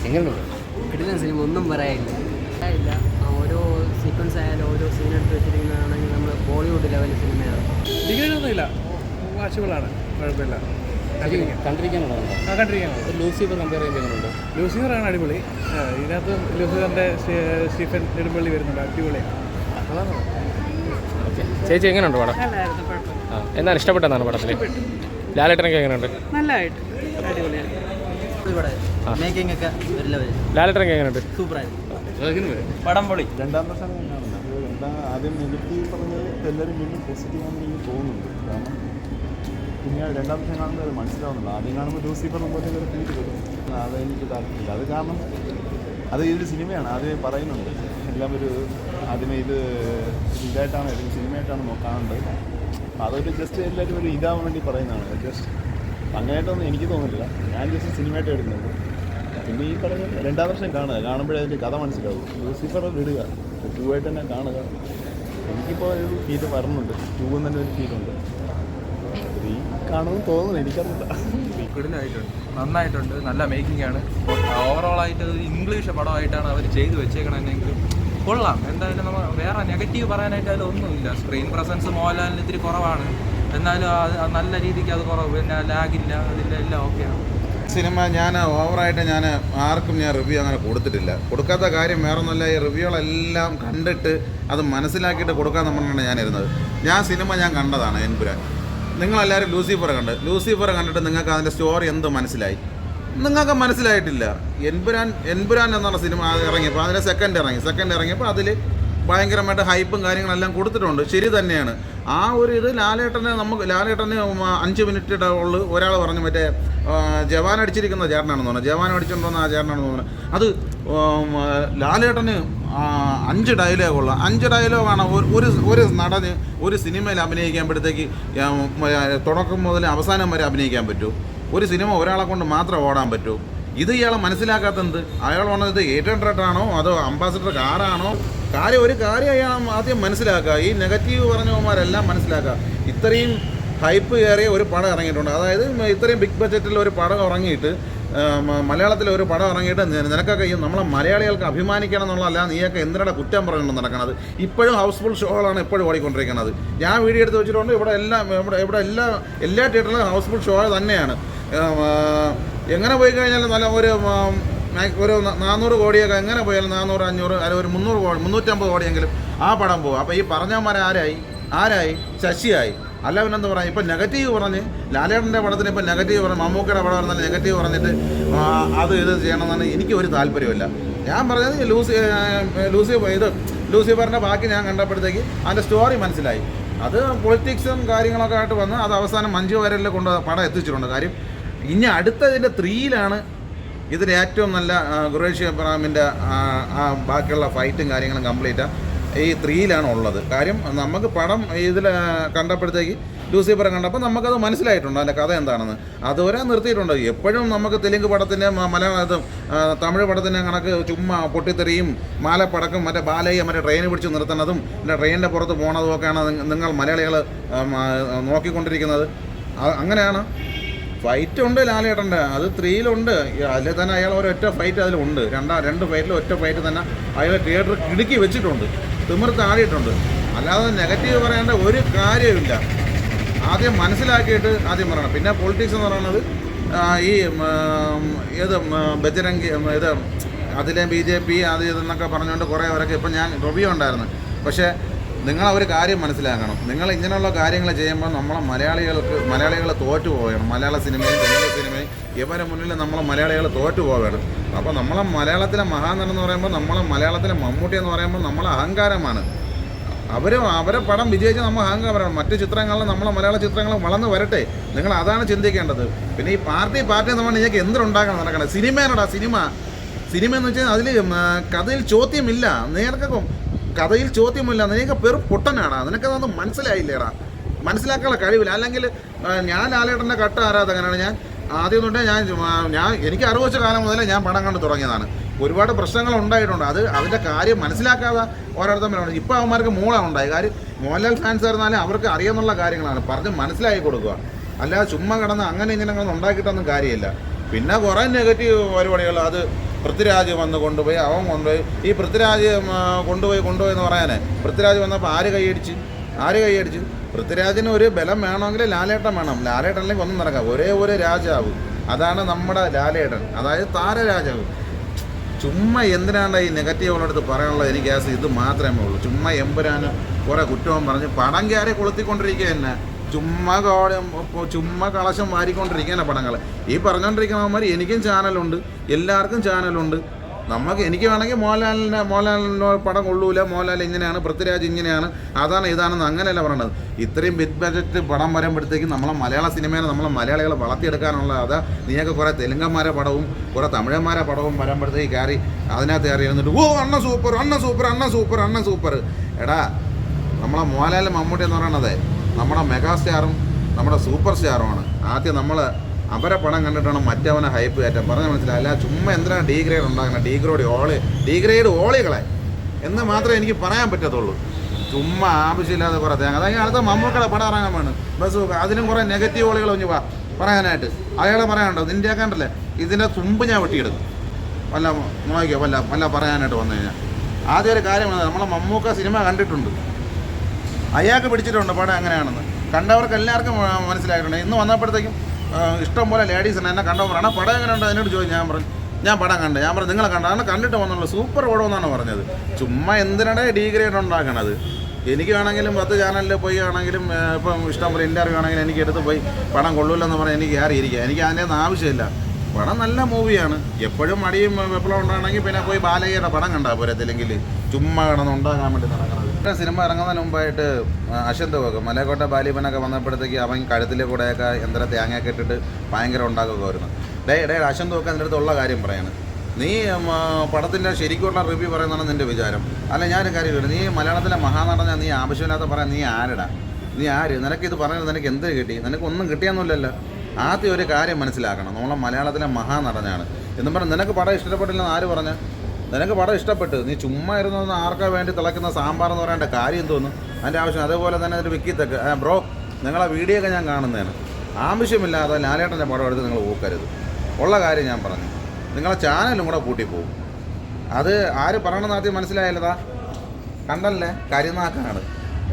എങ്ങനെയുണ്ട്? കിട്ടുന്ന സിനിമ ഒന്നും പറയാനില്ല. ഓരോ സീക്വൻസ് ആയാലും ഓരോ സീൻ എടുത്ത് വെച്ചിരിക്കുന്നതാണെങ്കിൽ നമ്മൾ ബോളിവുഡ് ലെവൽ സിനിമയാണ്. ഡിഗ്രിയൊന്നുമില്ല, വാച്ചുകളാണ്, കുഴപ്പമില്ല. കണ്ടിരിക്കാനുണ്ടോ? കണ്ടിരിക്കാനുള്ളൂ. ലൂസിഫർ കമ്പയർ ചെയ്യുമ്പോൾ എങ്ങനെയുണ്ട്? ലൂസിഫറാണ് അടിപൊളി. ഇതിനകത്ത് ലൂസിഫറിൻ്റെ സ്റ്റീഫൻ നെടുമ്പള്ളി വരുന്നുണ്ട്, അടിപൊളിയാണ്. അതാണ്. ഓക്കെ, ചേച്ചി എങ്ങനെയുണ്ട് പടം? എന്താണ് ഇഷ്ടപ്പെട്ടതാണ് പടത്തിൽ? ലാലേട്ടനൊക്കെ എങ്ങനെയുണ്ട്? നല്ലതായിട്ട് അടിപൊളിയാണ്. മേക്കിംഗ് ഒക്കെ ഒരു ലെവൽ. ലാലേട്ടനൊക്കെ എങ്ങനെയുണ്ട്? സൂപ്പറായിരുന്നു. പടം പൊളി. രണ്ടാം പ്രശ്നം ആദ്യം നെഗറ്റീവ് പറഞ്ഞത് എല്ലാവരും വീണ്ടും പോസിറ്റീവാണെന്ന് എനിക്ക് തോന്നുന്നുണ്ട്. കാരണം പിന്നെ രണ്ടാം പ്രശ്നം കാണുമ്പോൾ അത് മനസ്സിലാവുന്നുള്ളൂ. ആദ്യം കാണുമ്പോൾ ലൂസിഫർ പോലെ ഒരു ഫീൽ വരും. അത് എനിക്ക് താല്പര്യമില്ല. അത് കാരണം അത് ഇതൊരു സിനിമയാണ്, ആദ്യമേ പറയുന്നുണ്ട്. എല്ലാം ഒരു ആദ്യമേ ഇതായിട്ടാണ് ഏതെങ്കിലും സിനിമയായിട്ടാണ് കാണേണ്ടത്. അതൊരു ജസ്റ്റ് എല്ലാവരും ഒരു ഇതാവാൻ വേണ്ടി പറയുന്നതാണ്. ജസ്റ്റ് അങ്ങനെയായിട്ടൊന്നും എനിക്ക് തോന്നുന്നില്ല. ഞാൻ ജസ്റ്റ് സിനിമയായിട്ട് എടുക്കുന്നത്. പിന്നെ ഈ പറഞ്ഞ രണ്ടാം വർഷം കാണുമ്പോഴേ അതിൻ്റെ കഥ മനസ്സിലാവും. ലൂസിഫർ വിടുക, ടൂവായിട്ട് തന്നെ കാണുക. എനിക്കിപ്പോൾ ഒരു ഫീല് വരുന്നുണ്ട്, ടൂവും തന്നെ ഒരു ഫീലുണ്ട്. ഈ കാണുമെന്ന് തോന്നുന്നു, എനിക്കറിയില്ല. കിടിലായിട്ടുണ്ട്, നന്നായിട്ടുണ്ട്, നല്ല മേക്കിംഗ് ആണ്. ഓവറോളായിട്ട് ഇംഗ്ലീഷ് പടമായിട്ടാണ് അവർ ചെയ്തു വെച്ചേക്കണമെങ്കിലും കൊള്ളാം. എന്തായാലും നമ്മൾ വേറെ നെഗറ്റീവ് പറയാനായിട്ട് അതിലൊന്നുമില്ല. സ്ക്രീൻ പ്രസൻസ് മോഹൻലാലിന് ഇത്തിരി കുറവാണ്, എന്നാലും അത് നല്ല രീതിക്ക് അത് കുറവ്. പിന്നെ ലാഗില്ല, അതിൻ്റെ എല്ലാം ഓക്കെയാണ്. സിനിമ ഞാൻ ഓവറായിട്ട് ആർക്കും റിവ്യൂ അങ്ങനെ കൊടുത്തിട്ടില്ല. കൊടുക്കാത്ത കാര്യം വേറൊന്നുമില്ല, ഈ റിവ്യൂകളെല്ലാം കണ്ടിട്ട് അത് മനസ്സിലാക്കിയിട്ട് കൊടുക്കാൻ നമ്മളാണ് ഞാനിരുന്നത്. സിനിമ കണ്ടതാണ് എൻപുരാൻ. നിങ്ങളെല്ലാവരും ലൂസിഫർ കണ്ടിട്ട് നിങ്ങൾക്ക് അതിൻ്റെ സ്റ്റോറി എന്ത് മനസ്സിലായി? നിങ്ങൾക്ക് മനസ്സിലായിട്ടില്ല. എൻപുരാൻ എന്നുള്ള സിനിമ ഇറങ്ങിയപ്പോൾ അതിൻ്റെ സെക്കൻഡ് ഇറങ്ങിയപ്പോൾ അതിൽ ഭയങ്കരമായിട്ട് ഹൈപ്പും കാര്യങ്ങളെല്ലാം കൊടുത്തിട്ടുണ്ട്, ശരി തന്നെയാണ്. ആ ഒരു ഇത് ലാലേട്ടന് 5 മിനിറ്റ് ഉള്ളു. ഒരാൾ പറഞ്ഞു മറ്റേ ജവാൻ അടിച്ചിരിക്കുന്ന ചേട്ടനാണെന്ന് തോന്നുന്നത്, ജവാൻ അടിച്ചിട്ടുണ്ടോന്ന് ആ ചേട്ടനാണെന്ന് തോന്നുന്നത്. അത് ലാലേട്ടന് 5 ഡയലോഗുള്ള 5 ഡയലോഗാണ് ഒരു നടന് ഒരു സിനിമയിൽ അഭിനയിക്കുമ്പോഴത്തേക്ക് തുടക്കം മുതൽ അവസാനം വരെ അഭിനയിക്കാൻ പറ്റൂ. ഒരു സിനിമ ഒരാളെ കൊണ്ട് മാത്രം ഓടാൻ പറ്റൂ. ഇത് ഇയാളെ മനസ്സിലാക്കാത്തത്. അയാൾ പറഞ്ഞത് 800 ആണോ അതോ അംബാസിഡർ കാറാണോ? ഒരു കാര്യം അയാൾ ആദ്യം മനസ്സിലാക്കുക. ഈ നെഗറ്റീവ് പറഞ്ഞവന്മാരെല്ലാം മനസ്സിലാക്കുക. ഇത്രയും ഹൈപ്പ് കയറിയ ഒരു പടം ഇറങ്ങിയിട്ടുണ്ട്. അതായത് ഇത്രയും ബിഗ് ബഡ്ജറ്റിൽ ഒരു പടം ഇറങ്ങിയിട്ട്, മലയാളത്തിലെ ഒരു പടം ഇറങ്ങിയിട്ട് നിനക്കൊക്കെ നമ്മളെ മലയാളികൾക്ക് അഭിമാനിക്കണം എന്നുള്ളതല്ല, നീയൊക്കെ എന്തിനാണ് കുറ്റം പറഞ്ഞുകൊണ്ട് നടക്കുന്നത്? ഇപ്പോഴും ഹൗസ്ഫുൾ ഷോകളാണ് എപ്പോഴും ഓടിക്കൊണ്ടിരിക്കുന്നത്. ഞാൻ വീഡിയോ എടുത്ത് വെച്ചിട്ടുണ്ട്. ഇവിടെ എല്ലാ തിയേറ്ററിലും ഹൗസ്ഫുൾ ഷോ തന്നെയാണ്. എങ്ങനെ പോയി കഴിഞ്ഞാലും നല്ല ഒരു 400 കോടിയൊക്കെ എങ്ങനെ പോയാലും 400, 500 അല്ലെങ്കിൽ ഒരു 350 കോടിയെങ്കിലും ആ പടം പോകും. അപ്പോൾ ഈ പറഞ്ഞവന്മാരെ ആരായി? ശശിയായി. അല്ല പിന്നെന്താ പറയുക? ഇപ്പം നെഗറ്റീവ് പറഞ്ഞ് ലാലേട്ടൻ്റെ പടത്തിന് ഇപ്പം നെഗറ്റീവ് പറഞ്ഞ്, മമ്മൂക്കയുടെ പടം പറഞ്ഞാൽ നെഗറ്റീവ് പറഞ്ഞിട്ട് അത് ചെയ്യണമെന്നാണ് എനിക്ക് ഒരു താല്പര്യമില്ല. ഞാൻ പറഞ്ഞത് ലൂസിഫറിൻ്റെ ബാക്കി ഞാൻ കണ്ടപ്പോഴത്തേക്ക് അതിൻ്റെ സ്റ്റോറി മനസ്സിലായി. അത് പൊളിറ്റിക്സും കാര്യങ്ങളൊക്കെ ആയിട്ട് വന്ന് അത് അവസാനം 5 വരലിൽ കൊണ്ട് പടം എത്തിച്ചിട്ടുണ്ട്. കാര്യം ഇനി അടുത്തതിൻ്റെ 3ലാണ് ഇതിന് ഏറ്റവും നല്ല ഖുറേഷി അബ്രഹാമിൻ്റെ ബാക്കിയുള്ള ഫൈറ്റും കാര്യങ്ങളും കംപ്ലീറ്റ് ഈ 3ലാണ് ഉള്ളത്. കാര്യം നമുക്ക് പടം ഇതിൽ കണ്ടപ്പോഴത്തേക്ക് ലൂസിഫർ കണ്ടപ്പോൾ നമുക്കത് മനസ്സിലായിട്ടുണ്ട് അതിൻ്റെ കഥ എന്താണെന്ന്. അതുവരെ നിർത്തിയിട്ടുണ്ട്. എപ്പോഴും നമുക്ക് തെലുങ്ക് പടത്തിൻ്റെ തമിഴ് പടത്തിൻ്റെ കണക്ക് ചുമ്മാ പൊട്ടിത്തെറിയും മാലപ്പടക്കം മറ്റേ ബാലയെ ട്രെയിൻ പിടിച്ച് നിർത്തുന്നതും പിന്നെ ട്രെയിനിൻ്റെ പുറത്ത് പോണതും ഒക്കെയാണ് നിങ്ങൾ മലയാളികൾ നോക്കിക്കൊണ്ടിരിക്കുന്നത്. അങ്ങനെയാണ്. ഫൈറ്റ് ഉണ്ട് ലാലേട്ടൻ്റെ, അത് 3ലുണ്ട്. അതിൽ തന്നെ അയാൾ ഒരൊറ്റ ഫൈറ്റ് അതിലുണ്ട്. 2 ഫൈറ്റിൽ ഒറ്റ ഫൈറ്റ് തന്നെ അയാൾ തിയേറ്റർ കിടുക്കി വെച്ചിട്ടുണ്ട്, തിമിർത്ത് ആടിയിട്ടുണ്ട്. അല്ലാതെ നെഗറ്റീവ് പറയേണ്ട ഒരു കാര്യമില്ല. ആദ്യം മനസ്സിലാക്കിയിട്ട് ആദ്യം പറയണം. പിന്നെ പൊളിറ്റിക്സ് എന്ന് പറയുന്നത് ഈ ബജരംഗ് അതിലെ BJP അത് ഇതെന്നൊക്കെ പറഞ്ഞുകൊണ്ട് കുറേ അവരൊക്കെ ഇപ്പം ഞാൻ റിവ്യൂ ഉണ്ടായിരുന്നു. പക്ഷേ നിങ്ങളൊരു കാര്യം മനസ്സിലാക്കണം. നിങ്ങൾ ഇങ്ങനെയുള്ള കാര്യങ്ങൾ ചെയ്യുമ്പോൾ മലയാളികൾ തോറ്റു പോവുകയാണ്. മലയാള സിനിമയും തെലുങ്ക് സിനിമയും ഇവരെ മുന്നിൽ മലയാളികൾ തോറ്റു പോവുകയാണ്. അപ്പോൾ മലയാളത്തിലെ മഹാനടൻ എന്ന് പറയുമ്പോൾ മലയാളത്തിലെ മമ്മൂട്ടി എന്ന് പറയുമ്പോൾ അഹങ്കാരമാണ്. അവരെ പടം വിജയിച്ച് അഹങ്കാരമാണ്. മറ്റു ചിത്രങ്ങളിൽ മലയാള ചിത്രങ്ങൾ വളർന്നു വരട്ടെ. നിങ്ങൾ അതാണ് ചിന്തിക്കേണ്ടത്. പിന്നെ ഈ പാർട്ടി എന്ന് പറഞ്ഞാൽ നിങ്ങൾക്ക് എന്തുണ്ടാക്കണം നടക്കണം? സിനിമയാണോടാ സിനിമ എന്ന് വെച്ചാൽ അതിൽ കഥയിൽ ചോദ്യമില്ല. കഥയിൽ ചോദ്യമില്ല. നിനക്ക് പെറും പൊട്ടനാടാ. നിനക്കതൊന്നും മനസ്സിലായില്ലേടാ. മനസ്സിലാക്കാനുള്ള കഴിവില്ല. അല്ലെങ്കിൽ ഞാൻ ലാലേട്ടൻ്റെ കട്ട ആരാധകനാണ്. ഞാൻ ആദ്യം തൊട്ടേ എനിക്ക് 60 വർഷ കാലം മുതലേ ഞാൻ പടം കണ്ട് തുടങ്ങിയതാണ്. ഒരുപാട് പ്രശ്നങ്ങൾ ഉണ്ടായിട്ടുണ്ട്. അതിൻ്റെ കാര്യം മനസ്സിലാക്കാതെ ഓരോരുത്തരും ഇപ്പോൾ അവന്മാർക്ക് മൂളമുണ്ടായി. കാര്യം മോഹൻലാൽ ഫാൻസ് ആയിരുന്നാലും അവർക്ക് അറിയാമെന്നുള്ള കാര്യങ്ങളാണ് പറഞ്ഞ് മനസ്സിലാക്കി കൊടുക്കുക. അല്ലാതെ ചുമ്മാ കിടന്ന് അങ്ങനെ ഇങ്ങനെ ഉണ്ടാക്കിയിട്ടൊന്നും കാര്യമില്ല. പിന്നെ കുറേ നെഗറ്റീവ് പരിപാടികൾ അത് പൃഥ്വിരാജ് വന്ന് കൊണ്ടുപോയി, അവൻ കൊണ്ടുപോയി. ഈ പൃഥ്വിരാജ് കൊണ്ടുപോയി എന്ന് പറയാനേ, പൃഥ്വിരാജ് വന്നപ്പോൾ ആര് കൈയടിച്ച്? പൃഥ്വിരാജിന് ഒരു ബലം വേണമെങ്കിൽ ലാലേട്ടൻ വേണം. ലാലേട്ടനിലേക്ക് ഒന്നും നടക്കാം. ഒരേ ഒരു രാജാവ്, അതാണ് നമ്മുടെ ലാലേട്ടൻ, അതായത് താരരാജാവ്. ചുമ്മാ എന്തിനാണ് ഈ നെഗറ്റീവുകളെടുത്ത് പറയാനുള്ളത്? എനിക്ക് ആസ് ഇത് മാത്രമേ ഉള്ളൂ. ചുമ്മാ എമ്പുരാന് കുറേ കുറ്റവും പറഞ്ഞ് പടം കയറി കൊളുത്തിക്കൊണ്ടിരിക്കുക തന്നെ. ചുമ്മാ കളശം മാറിക്കൊണ്ടിരിക്കുന്ന പടങ്ങൾ. ഈ പറഞ്ഞുകൊണ്ടിരിക്കുന്നവന്മാർ എനിക്കും ചാനലുണ്ട്, എല്ലാവർക്കും ചാനലുണ്ട്. എനിക്ക് വേണമെങ്കിൽ മോഹൻലാലിൻ്റെ പടം കൊള്ളൂല, മോഹൻലാൽ ഇങ്ങനെയാണ്, പൃഥ്വിരാജ് ഇങ്ങനെയാണ്, അതാണ് ഇതാണെന്ന് അങ്ങനെയല്ല പറയണത്. ഇത്രയും ബിഗ് ബഡ്ജറ്റ് പടം വരുമ്പോഴത്തേക്കും നമ്മളെ മലയാള സിനിമേനെ നമ്മളെ മലയാളികളെ വളർത്തിയെടുക്കാനുള്ള അതാ. നീയൊക്കെ കുറേ തെലുങ്കന്മാരെ പടവും കുറേ തമിഴന്മാരെ പടവും വരുമ്പോഴത്തേക്ക് കയറി അതിനകത്ത് കയറി ഇരുന്നിട്ട് ഓ അണ്ണ സൂപ്പർ. എടാ, നമ്മളെ മോഹൻലാൽ മമ്മൂട്ടി എന്ന് പറയണത് നമ്മുടെ മെഗാസ്റ്റാറും നമ്മുടെ സൂപ്പർ സ്റ്റാറുമാണ്. ആദ്യം നമ്മൾ അവരെ പടം കണ്ടിട്ടാണ് മറ്റവനെ ഹൈപ്പ് കയറ്റാൻ. പറഞ്ഞാൽ മനസ്സിലായില്ല. ചുമ്മാ എന്തിനാണ് ഡീഗ്രേഡ് ഉണ്ടാക്കണം? ഡീഗ്രേഡ് ഓളികളെ എന്ന് മാത്രമേ എനിക്ക് പറയാൻ പറ്റത്തുള്ളൂ. ചുമ്മാ ആവശ്യമില്ലാതെ കുറേ തേങ്ങ. അതായത് അടുത്ത മമ്മൂക്കയുടെ പടം ഇറങ്ങാൻ വേണം ബസ്. അതിനും കുറേ നെഗറ്റീവ് ഓളികൾ ഒഞ്ഞു പറയാനായിട്ട് അയാളെ പറയാനുണ്ടോ? നിൻ്റെ കണ്ടല്ലേ ഇതിൻ്റെ തുമ്പ് ഞാൻ വെട്ടിയെടുക്കും. നോക്കിയോ വല്ല പറയാനായിട്ട് വന്നു കഴിഞ്ഞാൽ ആദ്യം ഒരു കാര്യം നമ്മളെ മമ്മൂക്ക സിനിമ കണ്ടിട്ടുണ്ട്, അയാൾക്ക് പിടിച്ചിട്ടുണ്ട് പടം എങ്ങനെയാണെന്ന്. കണ്ടവർക്ക് എല്ലാവർക്കും മനസ്സിലായിട്ടുണ്ട്. ഇന്ന് വന്നപ്പോഴത്തേക്കും ഇഷ്ടം പോലെ ലേഡീസിന് എന്നെ കണ്ടവർ പറയണം പടം എങ്ങനെയുണ്ടോ എന്നോട് ചോദിച്ചു. ഞാൻ പടം കണ്ട്. ഞാൻ പറഞ്ഞു നിങ്ങളെ കണ്ടാണ് കണ്ടിട്ട് വന്നുള്ളൂ, സൂപ്പർ പടമെന്നാണ് പറഞ്ഞത്. ചുമ്മാ എന്തിനാണ് ഡീഗ്രേഡ് ഉണ്ടാക്കണത്? എനിക്ക് വേണമെങ്കിലും 10 ചാനലിൽ പോയി ആണെങ്കിലും ഇപ്പം ഇഷ്ടം പോലെ ഇൻ്റർവ്യൂ ആണെങ്കിലും എനിക്ക് എടുത്ത് പോയി പടം കൊള്ളൂലെന്ന് പറഞ്ഞാൽ എനിക്ക് കയറിയിരിക്കുക. എനിക്ക് അതിൻ്റെ ഒന്നും ആവശ്യമില്ല. പടം നല്ല മൂവിയാണ്. എപ്പോഴും മടിയും വിപ്ലവം ഉണ്ടാണെങ്കിൽ പിന്നെ പോയി ബാലയ്യയുടെ പടം കണ്ടാൽ പോരത്തില്ലെങ്കിൽ ചുമ്മാ കിടന്ന് ഉണ്ടാകാൻ വേണ്ടി നടക്കുന്നത്. സിനിമ ഇറങ്ങുന്നതിന് മുമ്പായിട്ട് അശ്വന്ത് വെക്കും മലയക്കോട്ട ബാലിബനൊക്കെ വന്നപ്പോഴത്തേക്ക് അവൻ കഴുത്തിൽ കൂടെയൊക്കെ എന്തര തേങ്ങയൊക്കെ ഇട്ടിട്ട് ഭയങ്കര ഉണ്ടാക്കുകയായിരുന്നു. അശ്വന്ത് വെക്കാൻ എൻ്റെ അടുത്തുള്ള കാര്യം പറയാണ്. നീ പടത്തിൻ്റെ ശരിക്കുള്ള റിവ്യൂ പറയുന്നതാണ് നിൻ്റെ വിചാരം. അല്ല ഞാനൊരു കാര്യമില്ല, നീ മലയാളത്തിലെ മഹാനടന നീ ആവശ്യമില്ലാത്ത പറയാൻ നീ ആരടാ? നീ ആര്? നിനക്കിത് പറയുന്നത് നിനക്ക് എന്ത് കിട്ടി? നിനക്കൊന്നും കിട്ടിയൊന്നുമില്ലല്ലോ. ആദ്യം ഒരു കാര്യം മനസ്സിലാക്കണം, നമ്മളെ മലയാളത്തിലെ മഹാനടനാണ് എന്നും പറഞ്ഞ് നിനക്ക് പടം ഇഷ്ടപ്പെട്ടില്ലെന്ന് ആര് പറഞ്ഞ്? നിനക്ക് പടം ഇഷ്ടപ്പെട്ട് നീ ചുമ്മാ ഇരുന്നൊന്ന് ആർക്കാ വേണ്ടി തിളയ്ക്കുന്ന സാമ്പാർ എന്ന് പറയേണ്ട കാര്യം തോന്നും അതിൻ്റെ ആവശ്യം. അതേപോലെ തന്നെ അതിൻ്റെ വിക്കിത്തൊക്കെ ബ്രോ നിങ്ങളെ വീഡിയോ ഒക്കെ ഞാൻ കാണുന്നതാണ്. ആവശ്യമില്ലാതെ ലാലേട്ടൻ്റെ പടം എടുത്ത് നിങ്ങൾ ഊക്കരുത്. ഉള്ള കാര്യം ഞാൻ പറഞ്ഞു. നിങ്ങളെ ചാനലും കൂടെ പൂട്ടിപ്പോവും. അത് ആര് പറയണമെന്ന് ആദ്യം മനസ്സിലായല്ലതാ? കണ്ടല്ലേ, കരിനാക്കാണ്.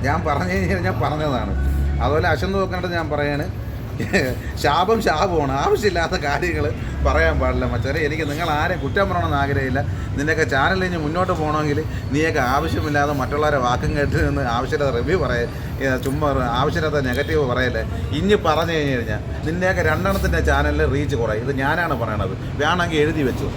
ഞാൻ പറഞ്ഞു കഴിഞ്ഞാൽ പറഞ്ഞതാണ്. അതുപോലെ അശ്വന്ത് നോക്കാനായിട്ട് ഞാൻ പറയാണ്, ശാപമാണ്. ആവശ്യമില്ലാത്ത കാര്യങ്ങൾ പറയാൻ പാടില്ല മച്ചാരെ. എനിക്ക് നിങ്ങൾ ആരെയും കുറ്റം പറയണമെന്ന് ആഗ്രഹമില്ല. നിൻ്റെയൊക്കെ ചാനലിൽ ഇനി മുന്നോട്ട് പോകണമെങ്കിൽ നീയൊക്കെ ആവശ്യമില്ലാതെ മറ്റുള്ളവരെ വാക്കും കേട്ട് നിന്ന് ആവശ്യമില്ലാത്ത റിവ്യൂ ചുമ്മാ ആവശ്യമില്ലാത്ത നെഗറ്റീവ് പറയല്ലേ. ഇനി പറഞ്ഞു കഴിഞ്ഞാൽ നിൻ്റെയൊക്കെ 2 ചാനലിൽ റീച്ച് കുറയും. ഇത് ഞാനാണ് പറയണത്. വേണമെങ്കിൽ എഴുതി വെച്ചു.